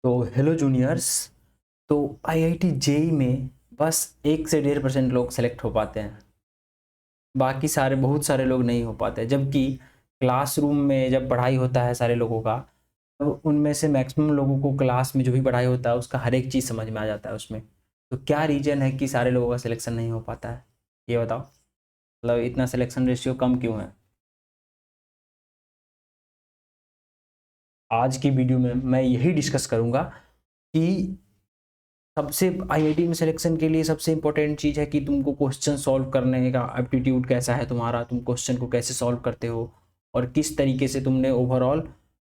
तो hello juniors. तो IIT JEE में बस 1 से 1.5% लोग सेलेक्ट हो पाते हैं, बाकी सारे बहुत सारे लोग नहीं हो पाते। जबकि क्लासरूम में जब पढ़ाई होता है सारे लोगों का, तो उनमें से मैक्सिमम लोगों को क्लास में जो भी पढ़ाई होता है उसका हर एक चीज़ समझ में आ जाता है उसमें। तो क्या रीज़न है कि सारे लोगों का सिलेक्शन नहीं हो पाता है, ये बताओ। मतलब इतना सिलेक्शन रेशियो कम क्यों है? आज की वीडियो में मैं यही डिस्कस करूँगा कि सबसे आईआईटी में सिलेक्शन के लिए सबसे इंपॉर्टेंट चीज़ है कि तुमको क्वेश्चन सॉल्व करने का एप्टीट्यूड कैसा है तुम्हारा, तुम क्वेश्चन को कैसे सॉल्व करते हो और किस तरीके से तुमने ओवरऑल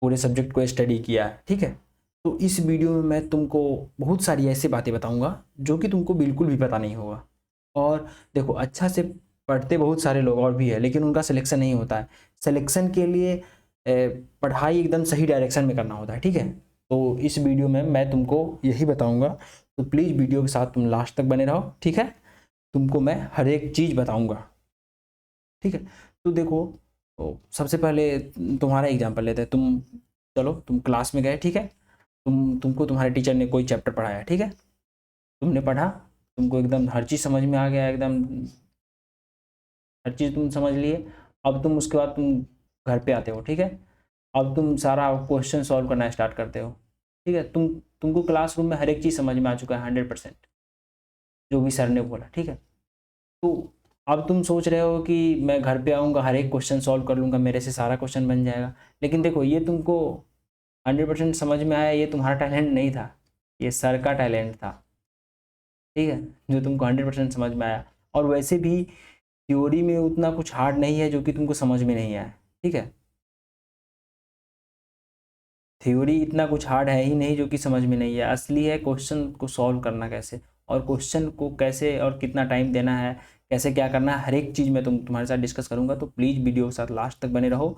पूरे सब्जेक्ट को स्टडी किया है। ठीक है, तो इस वीडियो में मैं तुमको बहुत सारी ऐसी बातें बताऊंगा जो कि तुमको बिल्कुल भी पता नहीं होगा। और देखो, अच्छा से पढ़ते बहुत सारे लोग और भी है, लेकिन उनका सिलेक्शन नहीं होता है। सिलेक्शन के लिए पढ़ाई एकदम सही डायरेक्शन में करना होता है। ठीक है, तो इस वीडियो में मैं तुमको यही बताऊंगा, तो प्लीज़ वीडियो के साथ तुम लास्ट तक बने रहो। ठीक है, तुमको मैं हर एक चीज़ बताऊंगा। ठीक है, तो देखो, तो सबसे पहले तुम्हारा एग्जाम्पल लेते हैं। चलो, तुम क्लास में गए। ठीक है, तुमको तुम्हारे टीचर ने कोई चैप्टर पढ़ाया। ठीक है, तुमने पढ़ा, तुमको एकदम हर चीज़ समझ में आ गया, एकदम हर चीज़ तुम समझ लिए। अब तुम उसके बाद तुम घर पे आते हो। ठीक है, अब तुम सारा क्वेश्चन सॉल्व करना स्टार्ट करते हो। ठीक है, तुमको क्लासरूम में हर एक चीज़ समझ में आ चुका है 100%, जो भी सर ने बोला। ठीक है, तो अब तुम सोच रहे हो कि मैं घर पे आऊँगा, हर एक क्वेश्चन सॉल्व कर लूँगा, मेरे से सारा क्वेश्चन बन जाएगा। लेकिन देखो, ये तुमको 100% समझ में आया, ये तुम्हारा टैलेंट नहीं था, ये सर का टैलेंट था। ठीक है, जो तुमको 100% समझ में आया। और वैसे भी थ्योरी में उतना कुछ हार्ड नहीं है जो कि तुमको समझ में नहीं आया। ठीक है, थ्योरी इतना कुछ हार्ड है ही नहीं जो कि समझ में नहीं है। असली है क्वेश्चन को सॉल्व करना कैसे, और क्वेश्चन को कैसे और कितना टाइम देना है, कैसे क्या करना है, हर एक चीज़ मैं तुम्हारे साथ डिस्कस करूंगा। तो प्लीज़ वीडियो के साथ लास्ट तक बने रहो।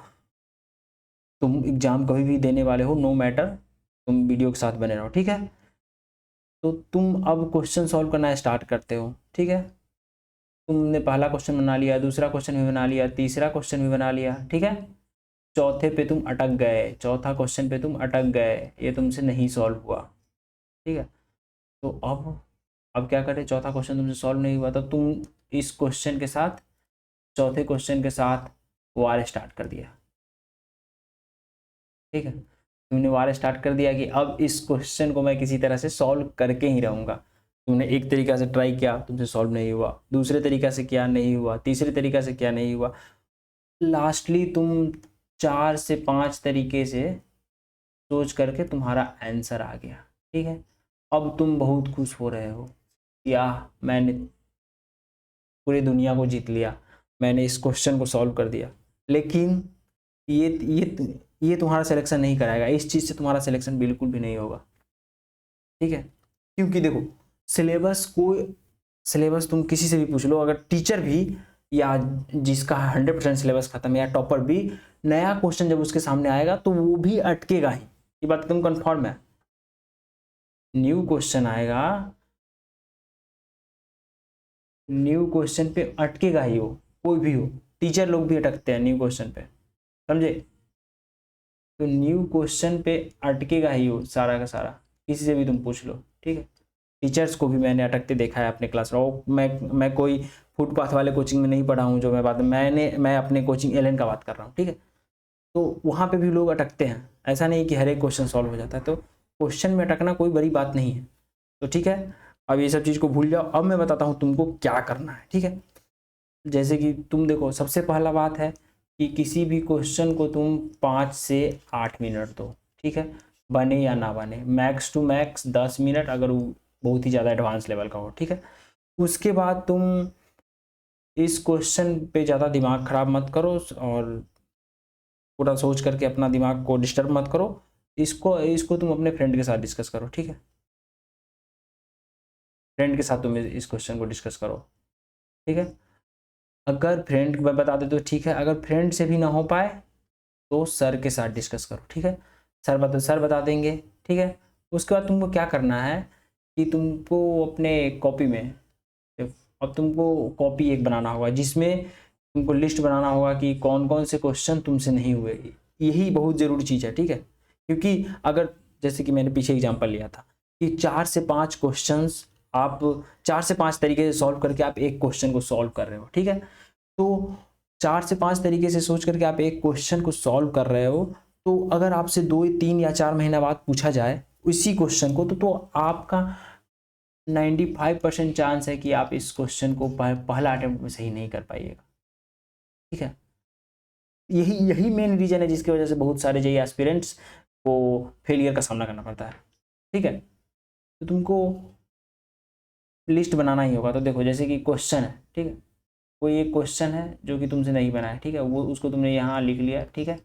तुम एग्जाम कभी भी देने वाले हो, नो मैटर, तुम वीडियो के साथ बने रहो। ठीक है, तो तुम अब क्वेश्चन सॉल्व करना स्टार्ट करते हो। ठीक है, तुमने पहला क्वेश्चन बना लिया, दूसरा क्वेश्चन भी बना लिया, तीसरा क्वेश्चन भी बना लिया। ठीक है, चौथे पे तुम अटक गए, चौथा क्वेश्चन पे तुम अटक गए, ये तुमसे नहीं सॉल्व हुआ। ठीक है, तो अब क्या करें, चौथा क्वेश्चन तुमसे सॉल्व नहीं हुआ, तो तुम इस क्वेश्चन के साथ, चौथे क्वेश्चन के साथ वार स्टार्ट कर दिया। ठीक है, तुमने वार स्टार्ट कर दिया कि अब इस क्वेश्चन को मैं किसी तरह से सॉल्व करके ही रहूँगा। तुमने एक तरीका से ट्राई किया, तुमसे सॉल्व नहीं हुआ, दूसरे तरीका से किया नहीं हुआ, तीसरे तरीका से किया नहीं हुआ, लास्टली तुम 4 से 5 तरीके से सोच करके तुम्हारा आंसर आ गया। ठीक है, अब तुम बहुत खुश हो रहे हो, या मैंने पूरी दुनिया को जीत लिया, मैंने इस क्वेश्चन को सॉल्व कर दिया। लेकिन ये ये ये तुम्हारा सिलेक्शन नहीं कराएगा, इस चीज़ से तुम्हारा सिलेक्शन बिल्कुल भी नहीं होगा। ठीक है, क्योंकि देखो, सिलेबस तुम किसी से भी पूछ लो, अगर टीचर भी या जिसका 100% सिलेबस खत्म है या टॉपर भी, नया क्वेश्चन जब उसके सामने आएगा तो वो भी अटकेगा ही, ये बात एकदम कंफर्म है। न्यू क्वेश्चन आएगा, न्यू क्वेश्चन पे अटकेगा ही वो, कोई भी हो। टीचर लोग भी अटकते हैं न्यू क्वेश्चन पे, समझे? तो न्यू क्वेश्चन पे अटकेगा ही वो सारा का सारा, किसी से भी तुम पूछ लो। ठीक है, टीचर्स को भी मैंने अटकते देखा है अपने क्लास में। मैं कोई फुटपाथ वाले कोचिंग में नहीं पढ़ा हूँ, जो मैं अपने कोचिंग एलन का बात कर रहा हूँ। ठीक है, तो वहाँ पे भी लोग अटकते हैं, ऐसा नहीं कि हर एक क्वेश्चन सॉल्व हो जाता है। तो क्वेश्चन में अटकना कोई बड़ी बात नहीं है। तो ठीक है, अब ये सब चीज़ को भूल जाओ, अब मैं बताता हूँ तुमको क्या करना है। ठीक है, जैसे कि तुम देखो, सबसे पहला बात है कि किसी भी क्वेश्चन को तुम 5 से 8 मिनट दो। ठीक है, बने या ना बने, मैक्स टू मैक्स 10 मिनट, अगर वो बहुत ही ज़्यादा एडवांस लेवल का हो। ठीक है, उसके बाद तुम इस क्वेश्चन पे ज़्यादा दिमाग खराब मत करो और पूरा सोच करके अपना दिमाग को डिस्टर्ब मत करो। इसको इसको तुम अपने फ्रेंड के साथ डिस्कस करो। ठीक है, फ्रेंड के साथ तुम इस क्वेश्चन को डिस्कस करो। ठीक है, अगर फ्रेंड, मैं बता दे तो ठीक है, अगर फ्रेंड से भी ना हो पाए तो सर के साथ डिस्कस करो। ठीक है, सर बता देंगे। ठीक है, उसके बाद तुमको क्या करना है कि तुमको अपने कॉपी में, अब तुमको कॉपी एक बनाना होगा जिसमें तुमको लिस्ट बनाना होगा कि कौन कौन से क्वेश्चन तुमसे नहीं हुए। यही बहुत ज़रूरी चीज़ है। ठीक है, क्योंकि अगर जैसे कि मैंने पीछे एग्जांपल लिया था कि 4 से 5 क्वेश्चंस आप 4 से 5 तरीके से सॉल्व करके आप एक क्वेश्चन को सॉल्व कर रहे हो, ठीक है। तो 4 से 5 तरीके से सोच करके आप एक क्वेश्चन को सॉल्व कर रहे हो, तो अगर आपसे 2, 3 या 4 महीना बाद पूछा जाए इसी क्वेश्चन को, तो आपका 95% चांस है कि आप इस क्वेश्चन को पहला अटेम्प्ट में सही नहीं कर पाइएगा, ठीक है। यही मेन रीजन है जिसकी वजह से बहुत सारे जेईई एस्पिरेंट्स को फेलियर का सामना करना पड़ता है, ठीक है। तो तुमको लिस्ट बनाना ही होगा। तो देखो जैसे कि क्वेश्चन है, ठीक है, कोई एक क्वेश्चन है जो कि तुमसे नहीं बना है, ठीक है, वो उसको तुमने यहाँ लिख लिया, ठीक है।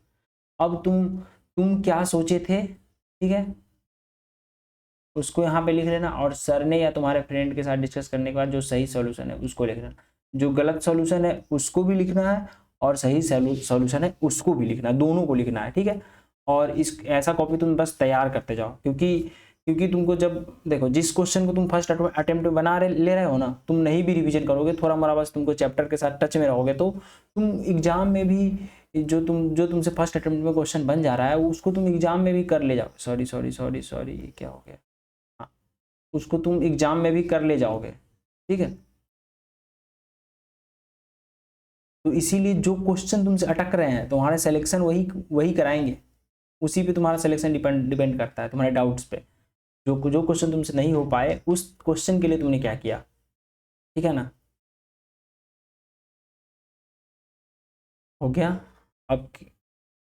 अब तुम क्या सोचे थे, ठीक है, उसको यहाँ पे लिख लेना, और सर ने या तुम्हारे फ्रेंड के साथ डिस्कस करने के बाद जो सही सॉल्यूशन है उसको लिख लेना, जो गलत सॉल्यूशन है उसको भी लिखना है, और सही सॉल्यूशन है उसको भी लिखना है, दोनों को लिखना है, ठीक है। और इस ऐसा कॉपी तुम बस तैयार करते जाओ, क्योंकि तुमको जब देखो जिस क्वेश्चन को तुम फर्स्ट अटेम्प्ट में ले रहे हो ना, तुम नहीं भी रिवीजन करोगे, थोड़ा मोड़ा बस तुमको चैप्टर के साथ टच में रहोगे, तो तुम एग्जाम में भी जो तुमसे फर्स्ट अटेम्प्ट में क्वेश्चन बन जा रहा है उसको तुम एग्जाम में भी कर ले जाओ। सॉरी ये क्या हो गया, हाँ, उसको तुम एग्जाम में भी कर ले जाओगे, ठीक है। तो इसीलिए जो क्वेश्चन तुमसे अटक रहे हैं तुम्हारे सिलेक्शन वही कराएंगे, उसी पे तुम्हारा सिलेक्शन डिपेंड करता है, तुम्हारे डाउट्स पे। जो क्वेश्चन तुमसे नहीं हो पाए उस क्वेश्चन के लिए तुमने क्या किया, ठीक है ना। हो गया। अब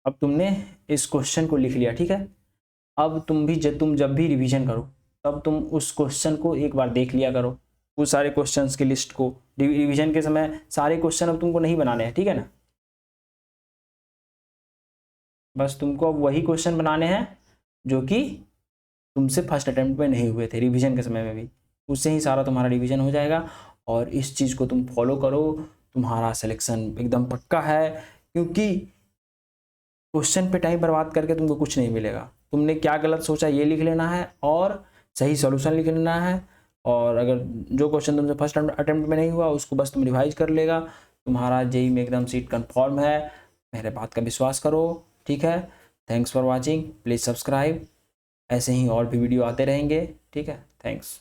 अब तुमने इस क्वेश्चन को लिख लिया, ठीक है। अब तुम जब भी रिवीजन करो तब तुम उस क्वेश्चन को एक बार देख लिया करो, उस सारे क्वेश्चंस की लिस्ट को। रिवीजन के समय सारे क्वेश्चन अब तुमको नहीं बनाने हैं, ठीक है ना। बस तुमको अब वही क्वेश्चन बनाने हैं जो कि तुमसे फर्स्ट अटेम्प्ट में नहीं हुए थे रिवीजन के समय में भी, उससे ही सारा तुम्हारा रिवीजन हो जाएगा। और इस चीज़ को तुम फॉलो करो, तुम्हारा सिलेक्शन एकदम पक्का है, क्योंकि क्वेश्चन पे टाइम बर्बाद करके तुमको कुछ नहीं मिलेगा। तुमने क्या गलत सोचा ये लिख लेना है और सही सॉल्यूशन लिख लेना है, और अगर जो क्वेश्चन तुमसे फर्स्ट अटेम्प्ट में नहीं हुआ उसको बस तुम रिवाइज कर लेगा, तुम्हारा जेईई में एकदम सीट कन्फर्म है। मेरे बात का विश्वास करो, ठीक है। Thanks for watching, please subscribe, ऐसे ही और भी वीडियो आते रहेंगे, ठीक है। थैंक्स।